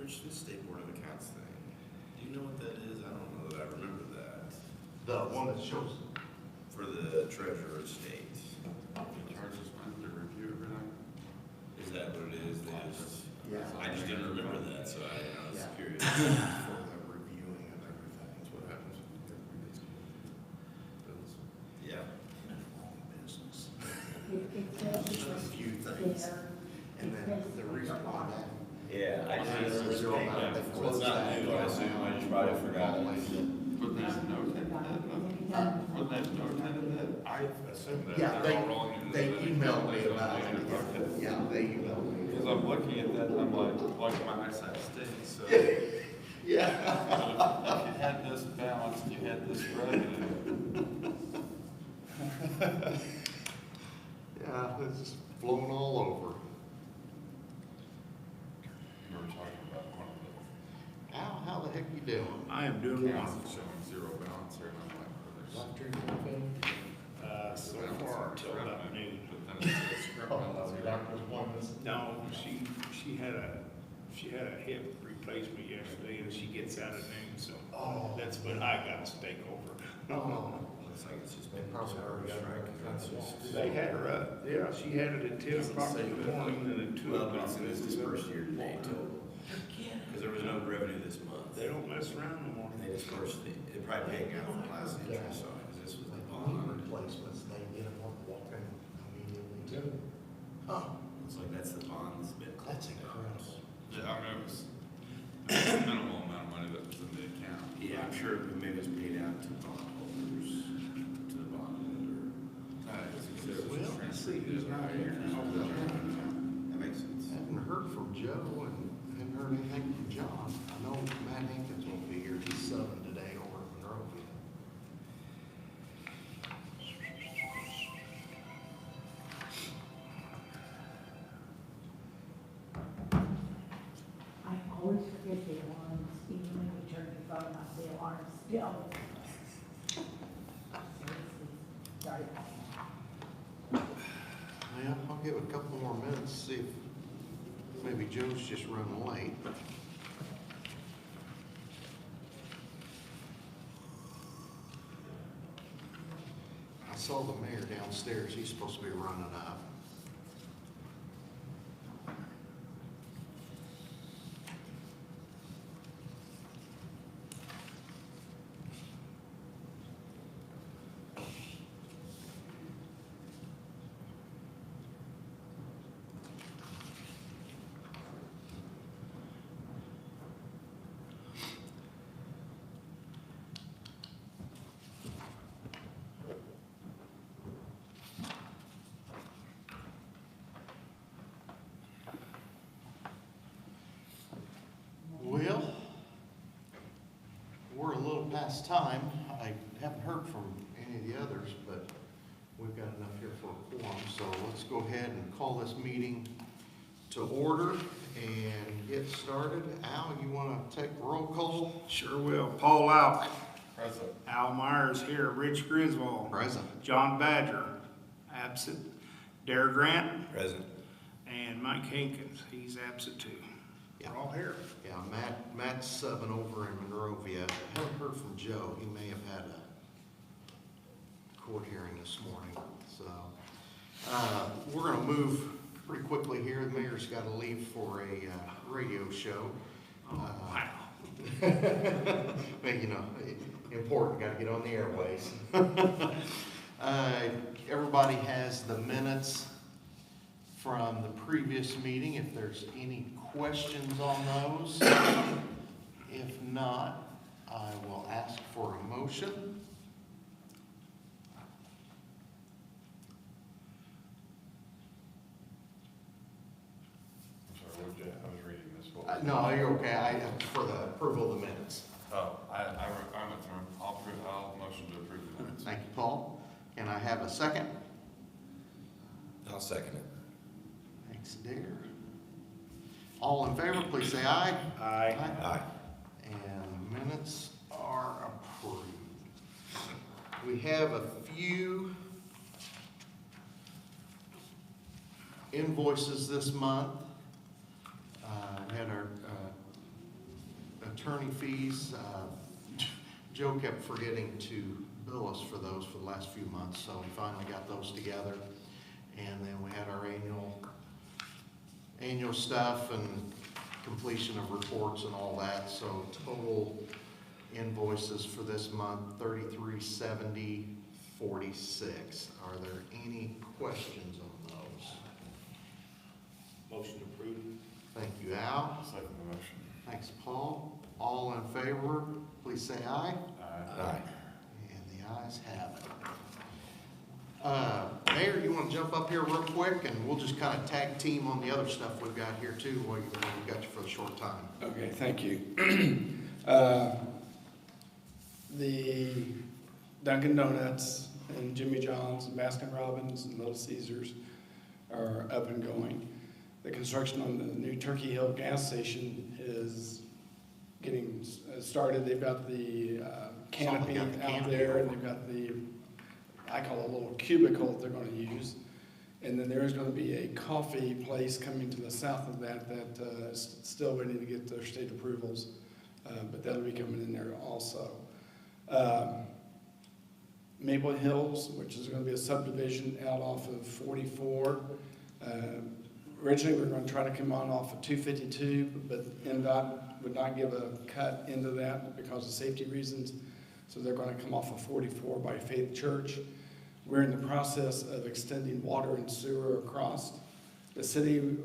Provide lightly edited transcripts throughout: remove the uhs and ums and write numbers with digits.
Rich, this State Board of Accounts thing, do you know what that is? I don't know that I remember that. The one that shows. For the treasurer of state. He charges money to review every night. Is that what it is? They just, Yeah. I just didn't remember that, so I was Yeah. curious. For the reviewing of everything. That's what happens when everybody's bills. Yeah. Wrong business. Just A few things. And then the reason why that. Yeah, I just It's remember zero paying amount. that They before. It's closed not that new, I assume, I just probably forgot it. But there's a note in that, wasn't that note in that? I assume that Yeah, they're all rolling into they the- emailed me about it. Yeah, they emailed me. Because I'm looking at that and I'm like my eyesight stinks, so. Yeah. If you had this balanced, you had this revenue. Yeah, it's just flowing all over. We were talking about one of Al, how the heck you doing? I am the doing accounts wonderful. showing zero balance here, and I'm like, well, there's. So far until about noon. But then it says zero balance. No, she had a hip replacement yesterday and she gets out at noon, so Oh. that's when I got to take over. Oh. Looks like it's just been Probably service, already got right? it. 'Cause that's just. They had her up, yeah, she had it at 10 o'clock in the morning and at 2 Well, but o'clock. it's in this first year today total. Because there was no revenue this month. They don't mess around no more. And they dispersed it, they're probably paying out the last interest on it, because this was the Knee bond. replacements, they get them walking immediately too. Huh, It's like, that's the bond that's been. that's incredible. Yeah, I know it was a minimal amount of money that was in the account. Yeah, I'm sure maybe it's paid out to bondholders, to the bondholder. Well, let's see who's not here. That makes sense. Haven't heard from Joe and haven't heard anything from John. I know Matt Hankins won't be here, he's subbing today over in Monrovia. I always forget the alarms, even when you turn your phone off, the alarm's still. Sorry. Well, I'll give it a couple more minutes, see if maybe Joe's just running late. I saw the mayor downstairs, he's supposed to be running up. Well, we're a little past time. I haven't heard from any of the others, but we've got enough here for a quorum. So let's go ahead and call this meeting to order and get started. Al, you want to take roll call? Sure will. Paul Lauk, Present. Al Myers here, Rich Griswold, Present. John Badger, absent, Dare Grant, Present. and Mike Hankins, he's absent too. Yeah. We're all here. Yeah, Matt's subbing over in Monrovia. Haven't heard from Joe. He may have had a court hearing this morning. So, we're gonna move pretty quickly here. The mayor's gotta leave for a radio show. Oh, wow. But, you know, important, gotta get on the airways. Everybody has the minutes from the previous meeting, if there's any questions on those. If not, I will ask for a motion. I'm sorry, what did I was reading this. What was No, you're okay, for the approval of the minutes. Oh, I went through them. I'll motion to approve the minutes. Thank you, Paul. Can I have a second? I'll second it. Thanks, Dare. All in favor, please say aye. Aye. Aye. And minutes are approved. We have a few invoices this month. We had our attorney fees. Joe kept forgetting to bill us for those for the last few months, so we finally got those together. And then we had our annual stuff and completion of reports and all that. So total invoices for this month, $3370.46. Are there any questions on those? Motion approved. Thank you, Al. Second the motion. Thanks, Paul. All in favor, please say aye. Aye. And the ayes have it. Mayor, you want to jump up here real quick, and we'll just kind of tag team on the other stuff we've got here too, while we've got you for the short time. Okay, thank you. The Dunkin' Donuts and Jimmy John's and Baskin Robbins and Little Caesars are up and going. The construction on the new Turkey Hill gas station is getting started. They've got the canopy Got the out canopy there, over. and they've got the, I call it a little cubicle that they're gonna use. And then there's gonna be a coffee place coming to the south of that is still waiting to get their state approvals, but that'll be coming in there also. Maple Hills, which is gonna be a subdivision out off of 44. Originally, we were gonna try to come on off of 252, but NDOT would not give a cut into that because of safety reasons. So they're gonna come off of 44 by Faith Church. We're in the process of extending water and sewer across. The city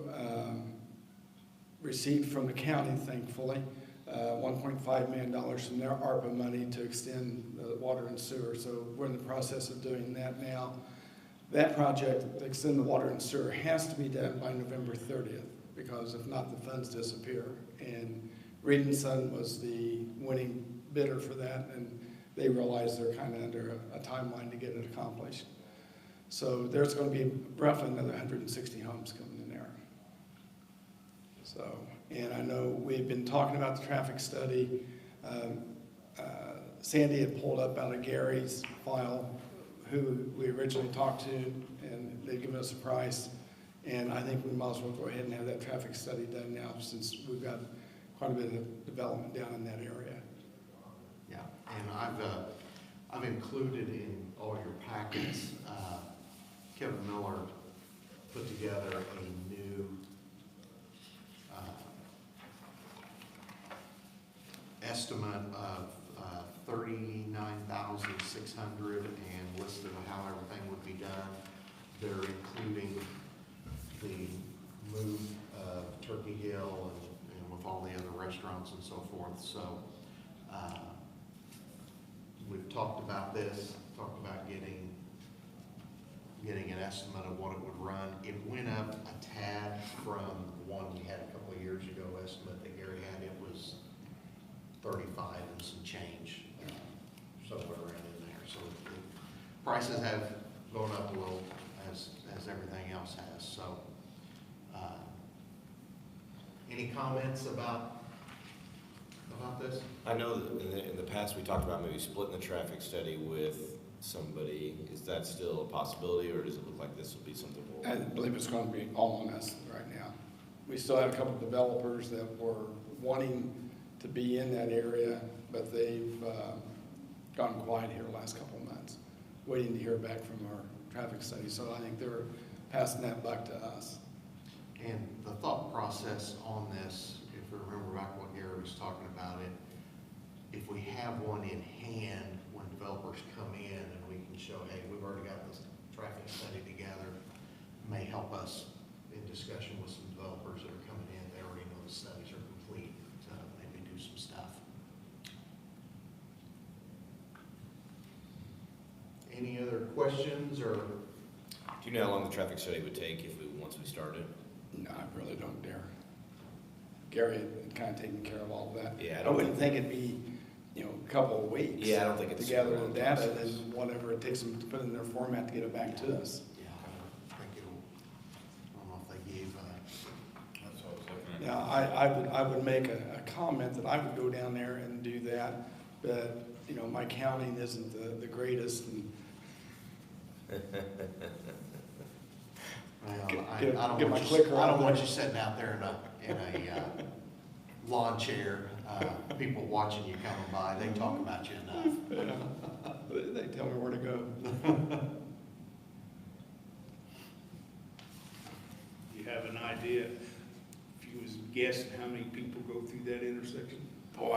received from the county, thankfully, $1.5 million from their ARPA money to extend the water and sewer. So we're in the process of doing that now. That project, to extend the water and sewer, has to be done by November 30th, because if not, the funds disappear. And Reed & Son was the winning bidder for that, and they realize they're kind of under a timeline to get it accomplished. So there's going to be roughly another 160 homes coming in there. So, and I know we've been talking about the traffic study. Sandy had pulled up out of Gary's file who we originally talked to, and they've given us a price. And I think we might as well go ahead and have that traffic study done now, since we've got quite a bit of development down in that area. Yeah, and I've included in all your packets, Kevin Miller put together a new estimate of $39,600 and listed how everything would be done. They're including the move of Turkey Hill and with all the other restaurants and so forth. So we've talked about this, talked about getting an estimate of what it would run. It went up a tad from the one we had a couple of years ago estimate that Gary had. It was 35 and some change, somewhere around in there. So the prices have gone up a little as everything else has. So any comments about this? I know that in the past, we talked about maybe splitting the traffic study with somebody. Is that still a possibility, or does it look like this will be something we'll? I believe it's going to be all on us right now. We still have a couple of developers that were wanting to be in that area, but they've gone quiet here the last couple of months, waiting to hear back from our traffic study. So I think they're passing that buck to us. And the thought process on this, if we remember back what Gary was talking about it, if we have one in hand when developers come in and we can show, hey, we've already got this traffic study together, may help us in discussion with some developers that are coming in. They already know the studies are complete, to maybe do some stuff. Any other questions or? Do you know how long the traffic study would take once we started? No, I really don't dare. Gary had kind of taken care of all of that. Yeah, I wouldn't think it'd be, a couple of weeks. Yeah, I don't think it's to gather a the long data process. and whatever it takes them to put in their format to get it back to us. Yeah, I think it'll, I don't know if they gave, That's what I was looking at. Now, I would make a comment that I would go down there and do that, but, my counting isn't the greatest. And well, Get I don't my want you, clicker I out don't want there. you sitting out there in a lawn chair people watching you coming by, they talk about you enough. They tell me where to go. You have an idea, if you was guessing how many people go through that intersection? Boy,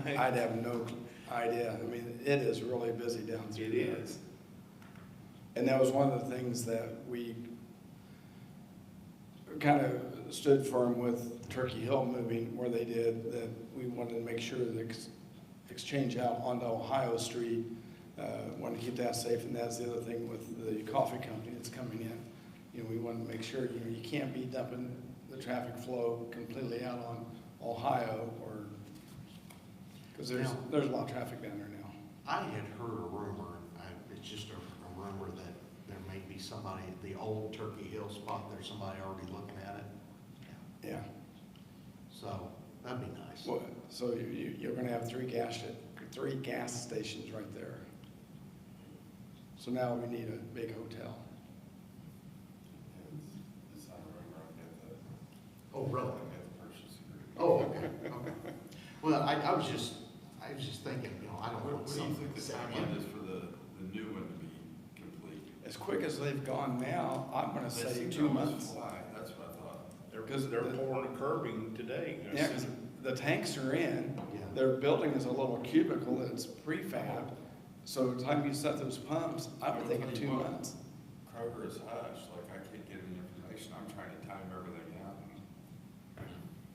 I'd have no idea. I mean, it is really busy down through It there. is. And that was one of the things that we kind of stood firm with Turkey Hill moving where they did, that we wanted to make sure the exchange out onto Ohio Street, wanted to keep that safe, and that's the other thing with the coffee company that's coming in. You know, we wanted to make sure, you know, you can't be dumping the traffic flow completely out on Ohio, or, because there's a lot of traffic down there now. I had heard a rumor, it's just a rumor that there may be somebody, the old Turkey Hill spot, there's somebody already looking at it. Yeah. So, that'd be nice. Well, so you're gonna have three gas stations right there. So now we need a big hotel. It's not a rumor, I've got the, Oh, really? I've got the purchase agreement. Oh, okay. Well, I was just thinking, you know, I don't What want do you something think the set timeline in. is for the new one to be complete? As quick as they've gone now, I'm gonna They say seem to 2 almost months. fly. That's what I thought. They're pouring the curbing today. Yeah, 'cause the tanks are in, Yeah. their building is a little cubicle that's prefab, so the time you set those pumps, I would think in 2 months. Kroger is hushed, like I can't get any information, I'm trying to time everything out.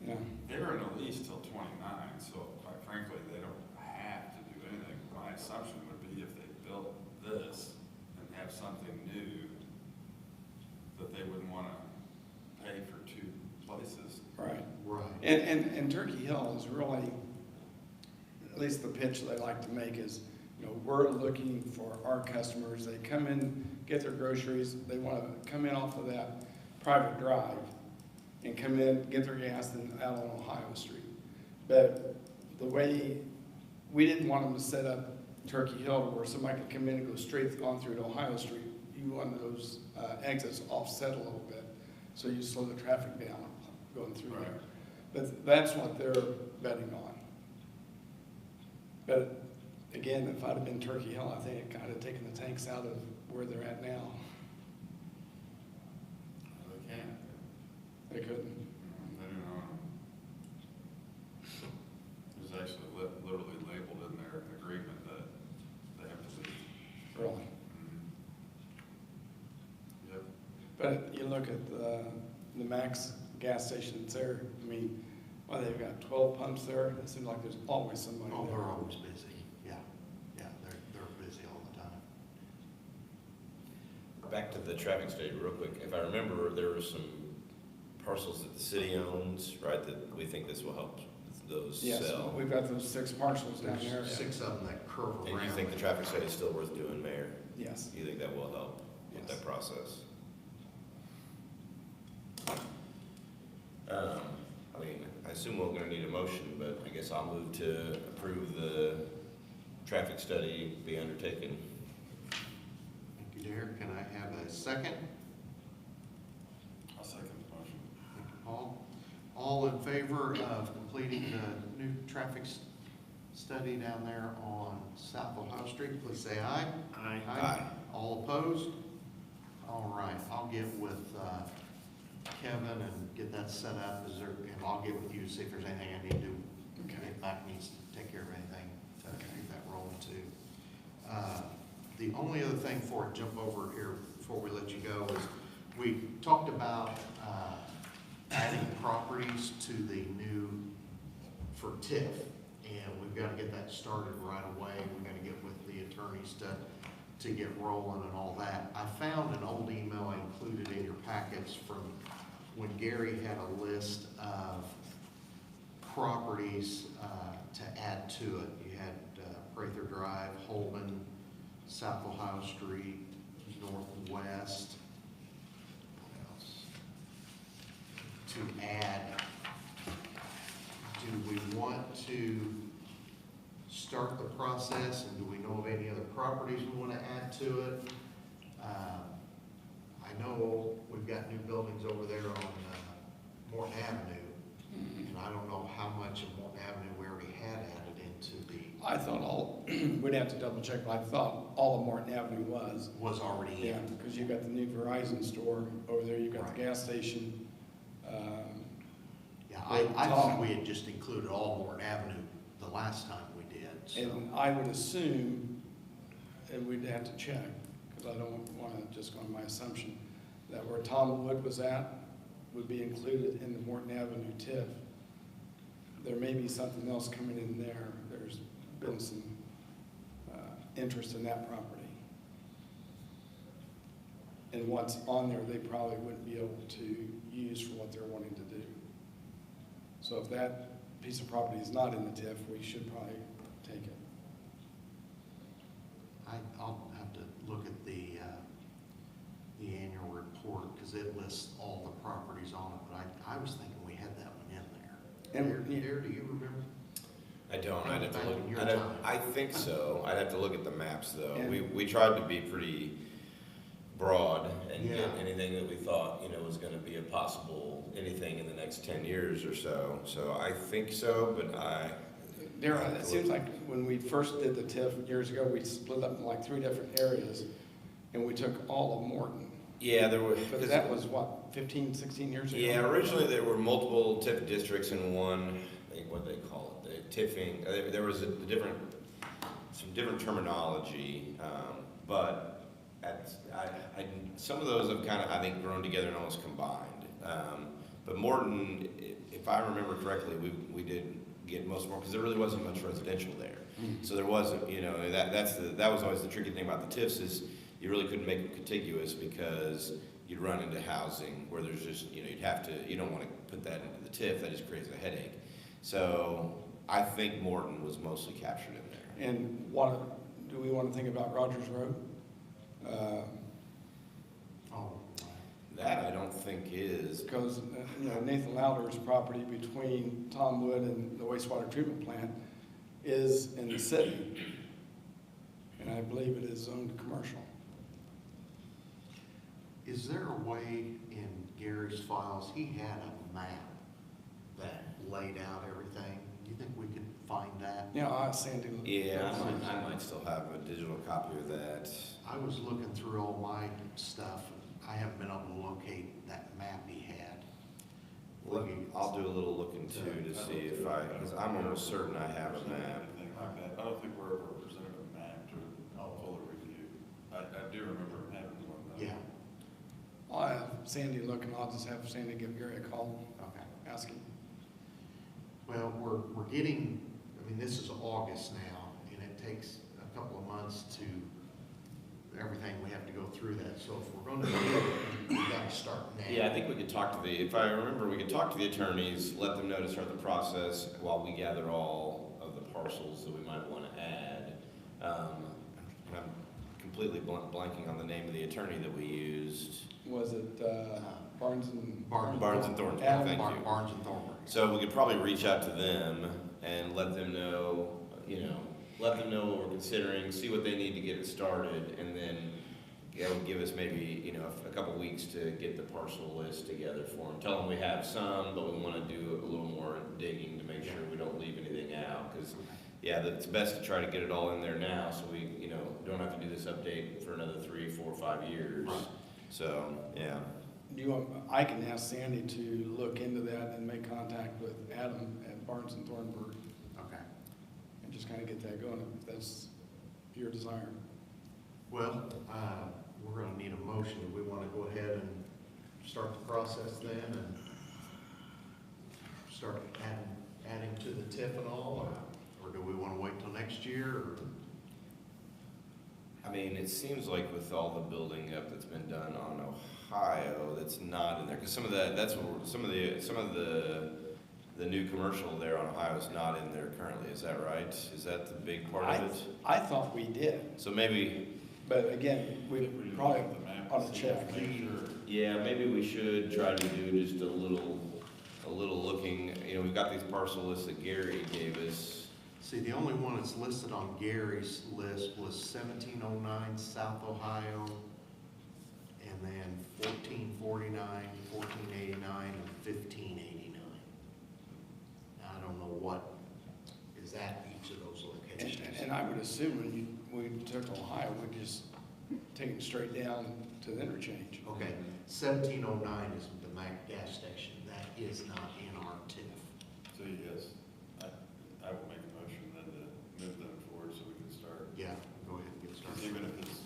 Yeah, They're in a lease till 29, so quite frankly, they don't have to do anything. My assumption would be if they built this and have something new, that they wouldn't want to pay for two places. right. Right. And Turkey Hill is really, at least the pitch they like to make is, you know, we're looking for our customers, they come in, get their groceries, they want to come in off of that private drive and come in, get their gas, and out on Ohio Street. But the way, we didn't want them to set up Turkey Hill to where somebody could come in and go straight on through to Ohio Street. You want those exits offset a little bit, so you slow the traffic down going through Right. there. But that's what they're betting on. But again, if I'd have been Turkey Hill, I think it kind of taken the tanks out of where they're at now. They can't. They couldn't. They don't know. It's actually literally labeled in their agreement that they have to leave. Really. Yep. But you look at the Max gas stations there, I mean, well, they've got 12 pumps there. It seems like there's always somebody Oh, there. they're always busy. Yeah, they're busy all the time. Back to the traffic study real quick. If I remember, there were some parcels that the city owns, right, that we think this will help those Yes, sell. we've got those 6 parcels down there. There's 6 of them that curve around. And you think the traffic study is still worth doing, Mayor? Yes. You think that will help with Yes. that process? I mean, I assume we're gonna need a motion, but I guess I'll move to approve the traffic study be undertaken. Thank you, Derek. Can I have a second? I'll second the motion. Thank you, Paul. All in favor of completing the new traffic study down there on South Ohio Street, please say aye. Aye. Aye. All opposed? All right, I'll get with Kevin and get that set up, and I'll get with you to see if there's anything I need to do. Okay. If Mac needs to take care of anything to keep that rolling too. The only other thing before I jump over here, before we let you go, is we talked about adding properties to the new, for TIF, and we've got to get that started right away. We've got to get with the attorneys to get rolling and all that. I found an old email I included in your packets from when Gary had a list of properties to add to it. You had Prather Drive, Holman, South Ohio Street, Northwest. What else? To add, do we want to start the process, and do we know of any other properties we want to add to it? I know we've got new buildings over there on Morton Avenue. And I don't know how much of Morton Avenue we already had added into I thought we'd have to double check, but I thought all of Martin Avenue was. was already Yeah, in. because you got the new Verizon store over there, you got Right. the gas station. Yeah, Well, I Tom- thought we had just included all Morton Avenue the last time we did, so. And I would assume, and we'd have to check, because I don't want to just go on my assumption, that where Tom Wood was at would be included in the Morton Avenue TIF. There may be something else coming in there. There's been some interest in that property. And what's on there, they probably wouldn't be able to use for what they're wanting to do. So if that piece of property is not in the TIF, we should probably take it. I'll have to look at the annual report, because it lists all the properties on it, but I was thinking we had that one in there. And- Gary, do you remember? I don't, I'd have to Back look, in your I'd have- time. I think so, I'd have to look at the maps though. And- We tried to be pretty broad and get Yeah. anything that we thought, was gonna be a possible, anything in the next 10 years or so. So I think so, but Darryl, it seems like when we first did the TIF years ago, we split up in like 3 different areas, and we took all of Morton. yeah, there were. But that was what, 15, 16 years ago? Yeah, originally there were multiple TIF districts in one, I think what they call it, the TIFing, there was some different terminology, but some of those have kind of, I think, grown together and almost combined. But Morton, if I remember correctly, we did get most more, because there really wasn't much residential there. So there wasn't, that was always the tricky thing about the TIFs is you really couldn't make them contiguous because you'd run into housing where there's just, you don't want to put that into the TIF, that just creates a headache. So I think Morton was mostly captured in there. And what, do we want to think about Rogers Road? That I don't think is. Because, Nathan Louder's property between Tom Wood and the wastewater treatment plant is in the city. And I believe it is zoned commercial. Is there a way in Gary's files, he had a map that laid out everything? Do you think we could find that? Yeah, I asked Sandy. Yeah, I might still have a digital copy of that. I was looking through all my stuff, and I haven't been able to locate that map he had. I'll do a little looking too to see if because I'm almost certain I have a map. Anything like that. I don't think we're ever presented a map to fully review. I do remember having one though. Yeah, I'll have Sandy look, and I'll just have Sandy give Gary a call, okay. ask him. Well, we're getting, this is August now, and it takes a couple of months to, everything we have to go through that. So if we're gonna do it, we gotta start now. Yeah, I think we could talk to if I remember, we could talk to the attorneys, let them know to start the process while we gather all of the parcels that we might want to add. And I'm completely blanking on the name of the attorney that we used. Was it Barnes and? Barnes and Thornton, Adam thank you. Barnes and Thornton. So we could probably reach out to them and let them know, what we're considering, see what they need to get it started, and then that would give us maybe, a couple weeks to get the parcel list together for them. Tell them we have some, but we want to do a little more digging to make sure we don't leave anything out, because, it's best to try to get it all in there now, so we, don't have to do this update for another 3, 4, 5 years. Right. So, yeah. I can ask Sandy to look into that and make contact with Adam at Barnes and Thornburg Okay. and just kind of get that going if that's your desire. Well, we're gonna need a motion. Do we wanna go ahead and start the process then and start adding to the TIF and all, or do we wanna wait till next year, or? It seems like with all the building up that's been done on Ohio, that's not in there, because some of the new commercial there on Ohio is not in there currently, is that right? Is that the big part of it? I thought we did, So maybe, but again, we probably ought to check. yeah, maybe we should try to do just a little looking, we've got these parcel lists that Gary gave us. See, the only one that's listed on Gary's list was 1709 South Ohio, and then 1449, 1489, and 1589. don't know what is at each of those locations. And I would assume when we took Ohio, we'd just take it straight down to the interchange. Okay, 1709 is the Mac gas station. That is not in our TIF. So yes, I will make a motion then to move them forward so we can start. Yeah, go ahead and get Because started. even if it's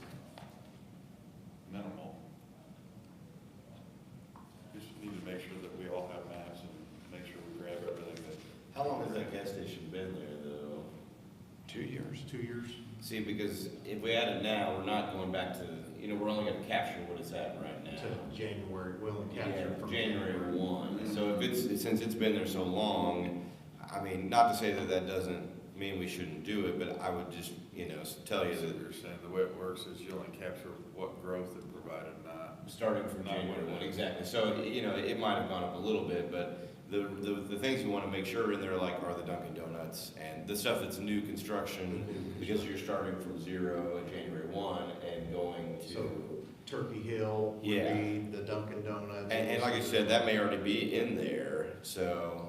minimal, we just need to make sure that we all have maps and make sure we grab everything that. How long has that gas station been there, though? 2 years. 2 years? See, because if we add it now, we're not going back to, we're only gonna capture what it's at right now. To January, we'll Yeah, capture from January 1. So if since it's been there so long, I mean, not to say that that doesn't mean we shouldn't do it, but I would just, tell you So that you're saying the way it works is you only capture what growth it provided, not. starting from Not January what 1, it is. exactly. So, it might have gone up a little bit, but the things you want to make sure in there are the Dunkin' Donuts and the stuff that's new construction, because you're starting from 0 at January 1 and going to. So Turkey Hill would Yeah. be the Dunkin' Donuts. And like I said, that may already be in there, so,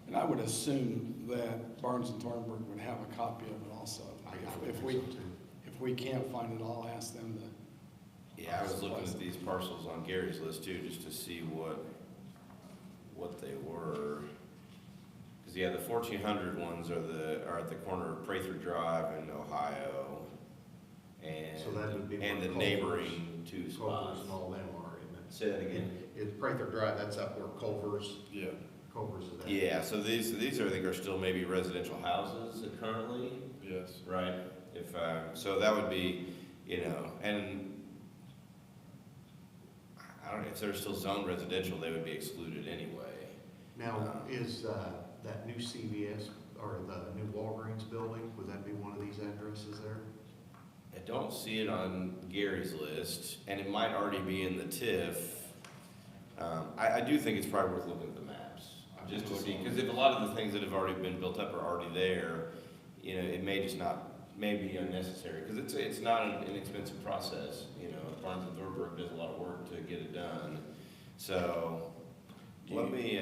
And I would assume that Barnes and Thornburg would have a copy of it also. I If think we, so too. if we can't find it, I'll ask them to. yeah, I was looking at these parcels on Gary's list too, just to see what they were. Because, yeah, the 1400 ones are at the corner of Prather Drive in Ohio, So that would be and where the Culver's- neighboring two spots. Culver's and all them are, isn't it? Say that again? It's Prather Drive, that's up where Culver's Yeah. is at. Yeah, so these I think are still maybe residential houses currently, Yes. right? If, so that would be, and I don't know, if they're still zoned residential, they would be excluded anyway. Now, is that new CVS or the new Walgreens building, would that be one of these addresses there? I don't see it on Gary's list, and it might already be in the TIF. I do think it's probably worth looking at the maps, just to see, because if a lot of the things that have already been built up are already there, it may just not, may be unnecessary, because it's not an inexpensive process, Barnes and Thornburg does a lot of work to get it done. So, let me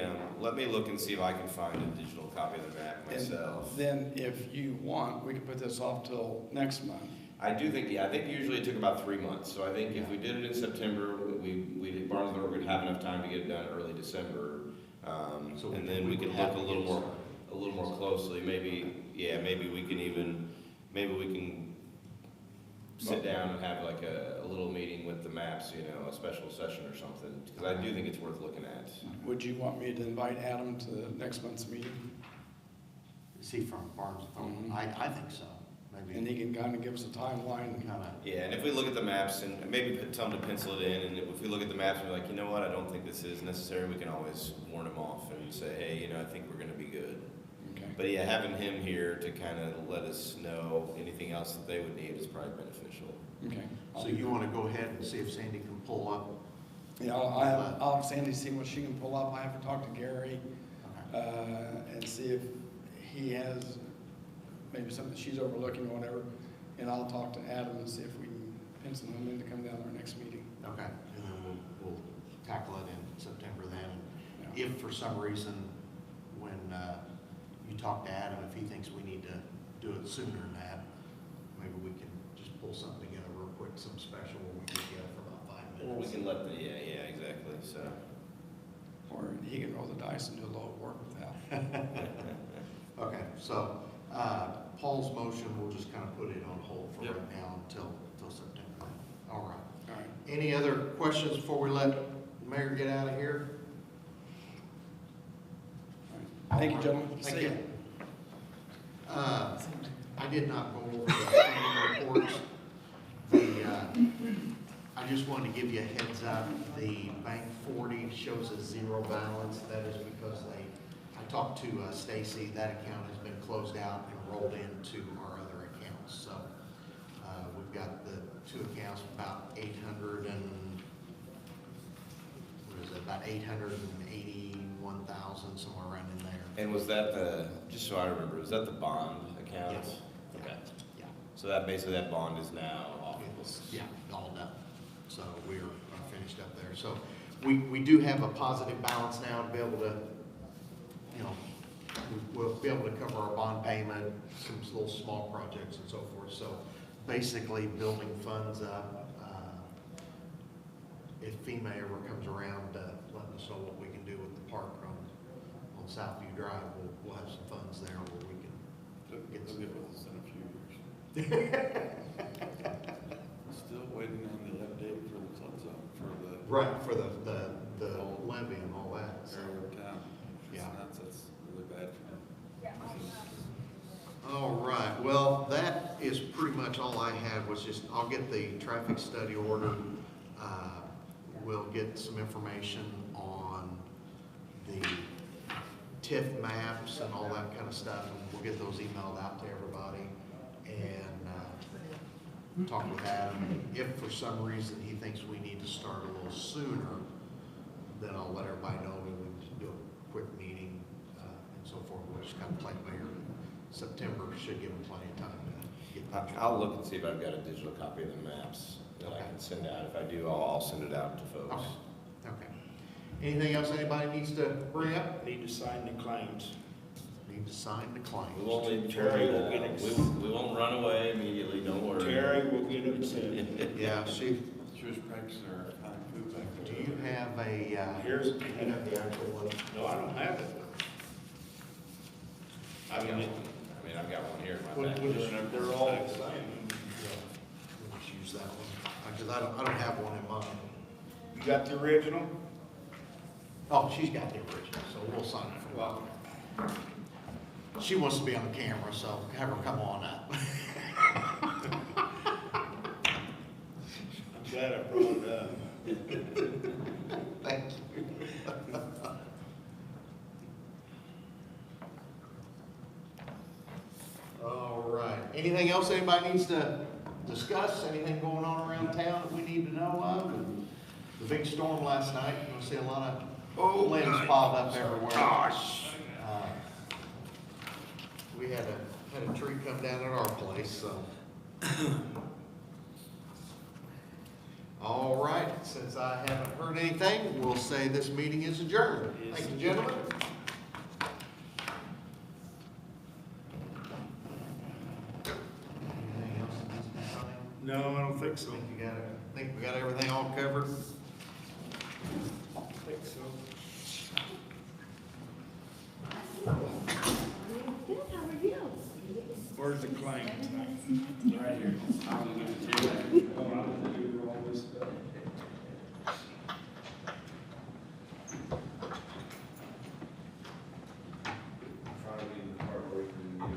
look and see if I can find a digital copy of the map myself. And then if you want, we could put this off till next month. I do think, I think usually it took about 3 months, so I think if we did it in September, Barnes and Thornburg would have enough time to get it done early December. So And then we could look a little more closely, maybe we can sit down and have like a little meeting with the maps, a special session or something, because I do think it's worth looking at. Would you want me to invite Adam to next month's meeting? Is he from Barnes and Thornburg? Mhm. I think so, And maybe he can kind of give us a timeline. kind of. Yeah, and if we look at the maps and maybe tell them to pencil it in, and if we look at the maps and we're like, you know what, I don't think this is necessary, we can always warn them off and say, hey, I think we're gonna be good. Okay. But yeah, having him here to kind of let us know anything else that they would need is probably beneficial. Okay. So you want to go ahead and see if Sandy can pull up? Yeah, I'll have Sandy see what she can pull up. I have to talk to Gary, and see if he has maybe something she's overlooking or whatever. And I'll talk to Adam and see if we can pencil him in to come down to our next meeting. Okay, and then we'll tackle it in September then. Yeah. If for some reason, when you talk to Adam, if he thinks we need to do it sooner than that, maybe we can just pull something together real quick, some special where we get together for about 5 Or we minutes. can let yeah, exactly, so. Or he can roll the dice and do a little work with that. Okay, so Paul's motion, we'll just kind of put it on hold for Yep. right now until September. All right. All right. Any other questions before we let the mayor get out of here? All right. Thank you, gentlemen. Thank See you. ya. I did not go over the funding reports. I just wanted to give you a heads up. The Bank 40 shows a zero balance. That is because I talked to Stacy. That account has been closed out and rolled into our other accounts. So we've got the two accounts, about 881,000, somewhere around in there. And was that just so I remember, was that the bond account? Yes. Okay. Yeah. So that bond is now off the books? Yeah, all done. So we're finished up there. So we do have a positive balance now to be able to, we'll be able to cover our bond payment, some little small projects and so forth. So basically building funds up. If FEMA ever comes around, letting us know what we can do with the park on Southview Drive, we'll have some funds there where we can get They'll some. get with us in a few years. Still waiting on the update for the flood zone, for the Right, for the levy and all that, so. area of town. It's Yeah. nuts, that's really bad for them. All right, well, that is pretty much all I had, was just, I'll get the traffic study order. We'll get some information on the TIF maps and all that kind of stuff, and we'll get those emailed out to everybody. And talk with Adam. If for some reason he thinks we need to start a little sooner, then I'll let everybody know, and we can do a quick meeting and so forth. We'll just kind of play by ear. September should give them plenty of time to get that. I'll look and see if I've got a digital copy of the maps that I can send out. If I do, I'll send it out to folks. Okay. Anything else anybody needs to bring up? Need to sign the claims. Need to sign the claims. We won't leave Terry will get it. We won't run away immediately, don't worry. Terry will get it sent. Yeah, she, She was practicing her fine food back do there. you have a, Here's, you have the actual one? no, I don't have it. I've got one. I mean, I've got one here in my back. They're all the same. We'll just use that one, because I don't have one in mine. You got the original? Oh, she's got the original, so we'll sign it for her. She wants to be on the camera, so have her come on up. I'm glad I brought it up. Thank you. All right. Anything else anybody needs to discuss? Anything going on around town that we need to know of? And the big storm last night, you're gonna see a lot of limbs piled up everywhere. Gosh. We had a tree come down at our place, so. All right, since I haven't heard anything, we'll say this meeting is adjourned. Thank you, gentlemen. Anything else that needs to be signed? No, I don't think so. Think we got everything all covered? I think so. Good, how are you? Where's the claim?